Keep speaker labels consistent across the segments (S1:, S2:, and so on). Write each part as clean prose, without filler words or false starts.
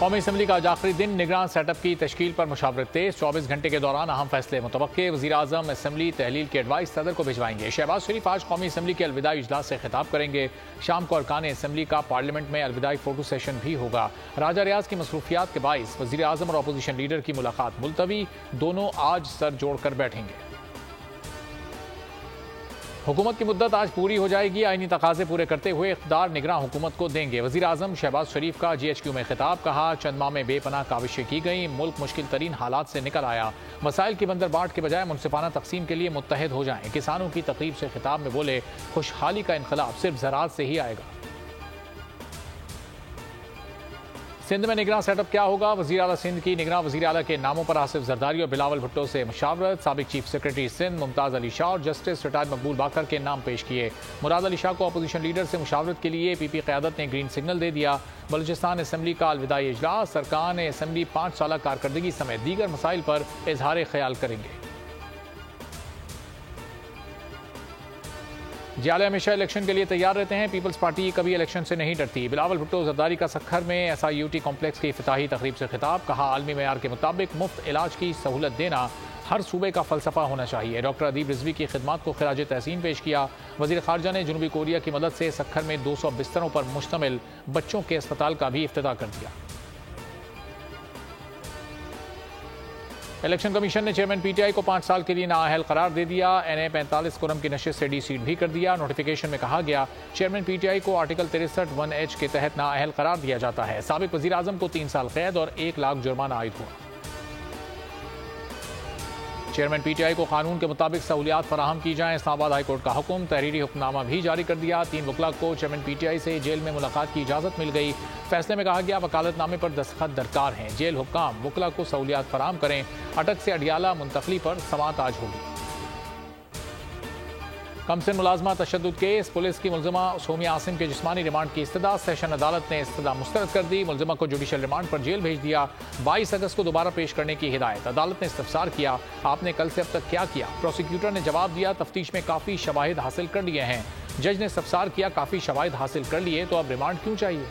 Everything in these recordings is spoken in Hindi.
S1: कौमी असम्बली का आज आखिरी दिन निगरान सेटअप की तश्कील पर मुशावरत तेज। 24 घंटे के दौरान अहम फैसले मुतवक्के। वज़ीर आज़म असम्बली तहलील की एडवाइस सदर को भिजवाएंगे। शहबाज शरीफ आज कौमी असम्बली के अलविदाई इजलास से खिताब करेंगे। शाम को अरकान असम्बली का पार्लियामेंट में अलविदाई फोटो सेशन भी होगा। राजा रियाज की मसरूफियात के बाइस वज़ीर आज़म और अपोजिशन लीडर की मुलाकात मुलतवी। दोनों आज सर जोड़कर बैठेंगे। हुकूमत की मुद्दत आज पूरी हो जाएगी। आईनी तकाजे पूरे करते हुए इख्तियार निगरान हुकूमत को देंगे। वज़ीर आज़म शहबाज शरीफ का GHQ में खिताब। कहा, चंद माह में बेपनाह काविशें की गई, मुल्क मुश्किल तरीन हालात से निकल आया। मसाइल की बंदरबाट के बजाय मुनसिफाना तकसीम के लिए मुत्तहिद हो जाएं। किसानों की तकरीब से खिताब में बोले, खुशहाली का इनकलाब सिर्फ ज़राअत से ही आएगा। सिंध में निगरान सेटअप क्या होगा? वज़ीर आला सिंध की निगरान वज़ीर आला के नामों पर आसिफ जरदारी और बिलावल भुट्टो से मुशावरत। साबिक चीफ सेक्रेटरी सिंध मुमताज़ अली शाह और जस्टिस रिटायर्ड मकबूल बाकर के नाम पेश किए। मुराद अली शाह को अपोजिशन लीडर से मुशावरत के लिए PP क़यादत ने ग्रीन सिग्नल दे दिया। बलूचिस्तान असम्बली का अलविदाई इजलास। अरकान असम्बली 5 साल कारकर्दगी समेत दीगर मसाइल पर इजहार ख्याल करेंगे। जियाले हमेशा इलेक्शन के लिए तैयार रहते हैं। पीपल्स पार्टी कभी इलेक्शन से नहीं डरती। बिलावल भुट्टो जरदारी का सखर में SIUT कॉम्प्लेक्स की इफ्तिताही तकरीब से खिताब। कहा, आलमी मेयार के मुताबिक मुफ्त इलाज की सहूलत देना हर सूबे का फलसफा होना चाहिए। डॉक्टर अदीब रिजवी की खिदमत को खिराज तहसीन पेश किया। वज़ीर खारजा ने जनूबी कोरिया की मदद से सखर में 200 बिस्तरों पर मुश्तमिल बच्चों के अस्पताल का भी इफ्तिताह कर दिया। इलेक्शन कमीशन ने चेयरमैन PTI को 5 साल के लिए नाअहल करार दे दिया। NA 45 कुरम की नशिस्त से डीसीट भी कर दिया। नोटिफिकेशन में कहा गया, चेयरमैन PTI को आर्टिकल 63 1H के तहत नाअहल करार दिया जाता है। साबिक वज़ीर आज़म को 3 साल कैद और 1 लाख जुर्माना आयद हुआ। चेयरमैन PTI को कानून के मुताबिक सहूलियात फराहम की जाएं। इस्लामाबाद हाई कोर्ट का हुक्म। तहरीरी हुक्मनामा भी जारी कर दिया। 3 वकला को चेयरमैन PTI से जेल में मुलाकात की इजाज़त मिल गई। फैसले में कहा गया, वकालतनामे पर दस्तखत दरकार हैं। जेल हुक्काम वकला को सहूलियात फराहम करें। अटक से अडियाला मुंतकली पर समाअत आज होगी। कमसिन मुलाजमा तशद्दुद केस। पुलिस की मुलजिमा सोमिया आसिम के जिस्मानी रिमांड की इस्तदा। सेशन अदालत ने इस्तदा मुस्तरद कर दी। मुलजिमा को जुडिशल रिमांड पर जेल भेज दिया। 22 अगस्त को दोबारा पेश करने की हिदायत। अदालत ने इस्तफसार किया, आपने कल से अब तक क्या किया? प्रोसिक्यूटर ने जवाब दिया, तफ्तीश में काफ़ी शवाहिद हासिल कर लिए हैं। जज ने इस्तफसार किया, काफ़ी शवाहिद हासिल कर लिए तो अब रिमांड क्यों चाहिए?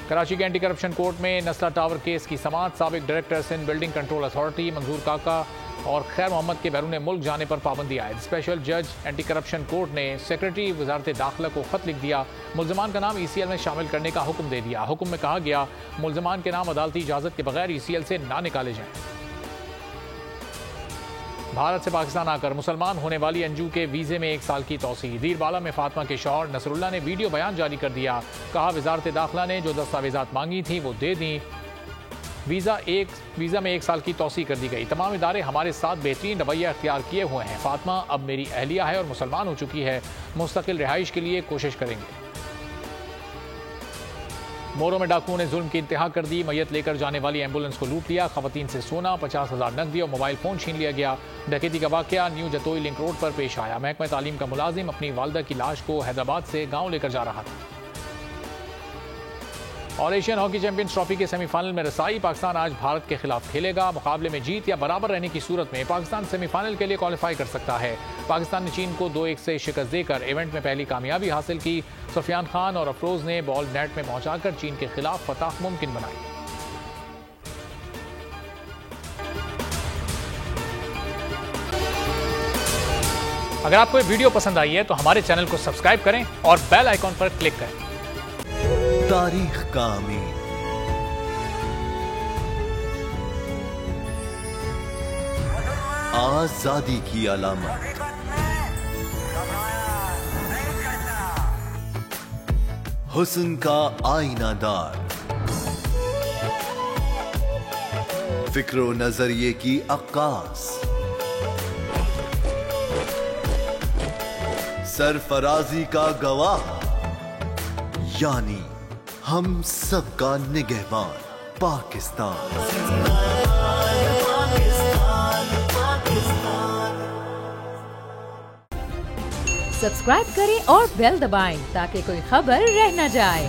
S1: कराची के एंटी करप्शन कोर्ट में नस्ला टावर केस की समाअत। साबिक director Sindh building control authority Manzoor Kaka और खैर मोहम्मद के बैरून मुल्क जाने पर पाबंदी आयद। स्पेशल जज एंटी करप्शन कोर्ट ने सेक्रेटरी वजारत दाखिला को खत लिख दिया। मुलजमान का नाम ECL में शामिल करने का हुक्म दे दिया। हुक्म में कहा गया, मुलजमान के नाम अदालती इजाजत के बगैर ECL से ना निकाले जाएं। भारत से पाकिस्तान आकर मुसलमान होने वाली अंजू के वीज़े में 1 साल की तौसीह। दीरबाला में फातिमा के शौहर नसरुल्लाह ने वीडियो बयान जारी कर दिया। कहा, वजारत दाखिला ने जो दस्तावेजात मांगी थी वो दे दी। वीज़ा में 1 साल की तौसीह कर दी गई। तमाम इदारे हमारे साथ बेहतरीन रवैया अख्तियार किए हुए हैं। फातिमा अब मेरी अहलिया है और मुसलमान हो चुकी है। मुस्तकिल रिहाइश के लिए कोशिश करेंगे। मोरो में डाकुओं ने जुल्म की इंतहा कर दी। मैयत लेकर जाने वाली एम्बुलेंस को लूट लिया। खवातीन से सोना, 50,000 नकदी और मोबाइल फ़ोन छीन लिया गया। डकैती का वाकया न्यू जतोई लिंक रोड पर पेश आया। महकमा तालीम का मुलाजिम अपनी वालदा की लाश को हैदराबाद से गाँव लेकर जा रहा था। और एशियन हॉकी चैंपियंस ट्रॉफी के सेमीफाइनल में रसाई। पाकिस्तान आज भारत के खिलाफ खेलेगा। मुकाबले में जीत या बराबर रहने की सूरत में पाकिस्तान सेमीफाइनल के लिए क्वालिफाई कर सकता है। पाकिस्तान ने चीन को 2-1 से शिकस्त देकर इवेंट में पहली कामयाबी हासिल की। सुफियान खान और अफरोज ने बॉल नेट में पहुंचाकर चीन के खिलाफ फतह मुमकिन बनाई। अगर आपको ये वीडियो पसंद आई है तो हमारे चैनल को सब्सक्राइब करें और बेल आइकॉन पर क्लिक करें।
S2: तारीख का अमीर, आजादी की अलामत, हुस्न का आईनादार, फिक्रो नजरिए की अक्कास, सरफराजी का गवाह, यानी हम सबका निगहबान पाकिस्तान।
S3: सब्सक्राइब करें और बेल दबाएं ताकि कोई खबर रह न जाए।